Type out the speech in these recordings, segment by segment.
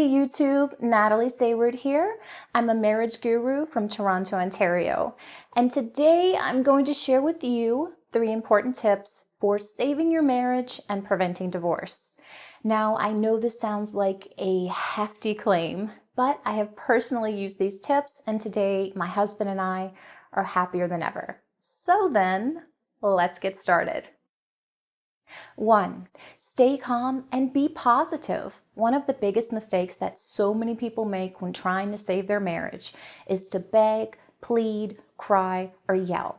Hey YouTube, Natalie Sayward here. I'm a marriage guru from Toronto, Ontario. And today I'm going to share with you 3 important tips for saving your marriage and preventing divorce. Now, I know this sounds like a hefty claim, but I have personally used these tips, and today my husband and I are happier than ever. So then, let's get started. 1. Stay calm and be positive. One of the biggest mistakes that so many people make when trying to save their marriage is to beg, plead, cry, or yell.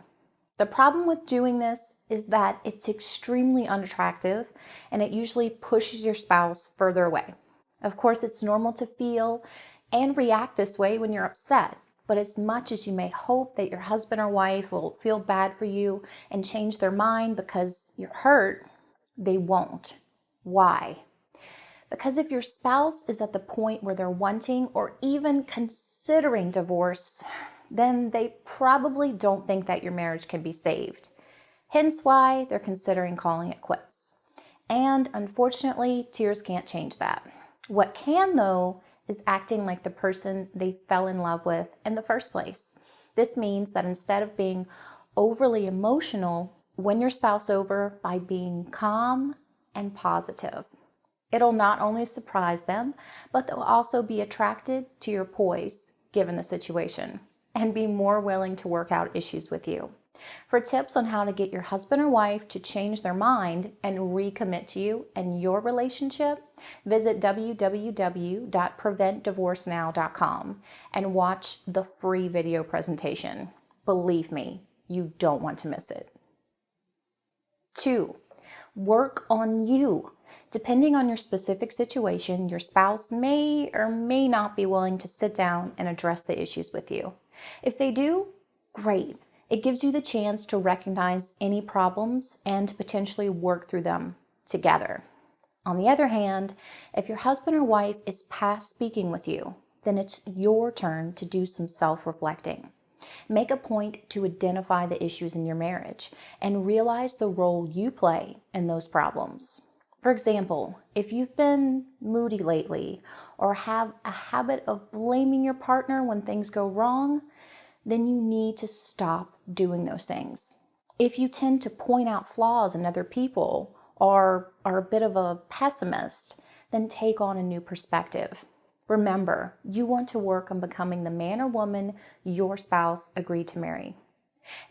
The problem with doing this is that it's extremely unattractive and it usually pushes your spouse further away. Of course, it's normal to feel and react this way when you're upset. But as much as you may hope that your husband or wife will feel bad for you and change their mind because you're hurt, they won't. Why? Because if your spouse is at the point where they're wanting or even considering divorce, then they probably don't think that your marriage can be saved. Hence why they're considering calling it quits. And unfortunately, tears can't change that. What can, though, is acting like the person they fell in love with in the first place. This means that instead of being overly emotional, win your spouse over by being calm and positive. It'll not only surprise them, but they'll also be attracted to your poise given the situation and be more willing to work out issues with you. For tips on how to get your husband or wife to change their mind and recommit to you and your relationship, visit www.preventdivorcenow.com and watch the free video presentation. Believe me, you don't want to miss it. 2. Work on you. Depending on your specific situation, your spouse may or may not be willing to sit down and address the issues with you. If they do, great. It gives you the chance to recognize any problems and to potentially work through them together. On the other hand, if your husband or wife is past speaking with you, then it's your turn to do some self-reflecting. Make a point to identify the issues in your marriage and realize the role you play in those problems. For example, if you've been moody lately or have a habit of blaming your partner when things go wrong, then you need to stop doing those things. If you tend to point out flaws in other people or are a bit of a pessimist, then take on a new perspective. Remember, you want to work on becoming the man or woman your spouse agreed to marry.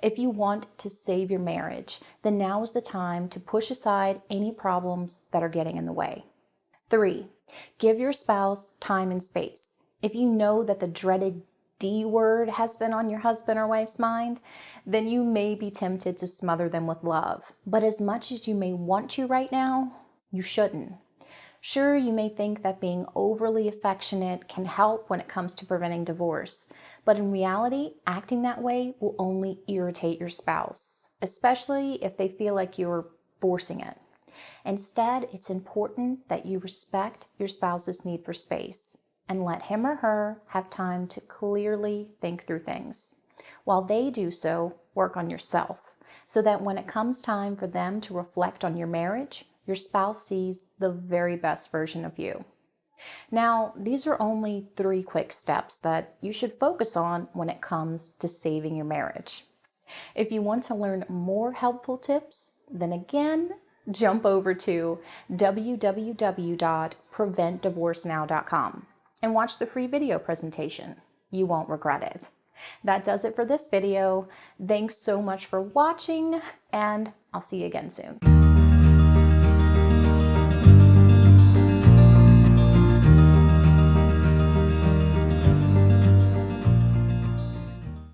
If you want to save your marriage, then now is the time to push aside any problems that are getting in the way. 3. Give your spouse time and space. If you know that the dreaded D word has been on your husband or wife's mind, then you may be tempted to smother them with love. But as much as you may want to right now, you shouldn't. Sure, you may think that being overly affectionate can help when it comes to preventing divorce, but in reality, acting that way will only irritate your spouse, especially if they feel like you're forcing it. Instead, it's important that you respect your spouse's need for space and let him or her have time to clearly think through things. While they do so, work on yourself, so that when it comes time for them to reflect on your marriage, your spouse sees the very best version of you. Now, these are only 3 quick steps that you should focus on when it comes to saving your marriage. If you want to learn more helpful tips, then again, jump over to www.preventdivorcenow.com and watch the free video presentation. You won't regret it. That does it for this video. Thanks so much for watching, and I'll see you again soon.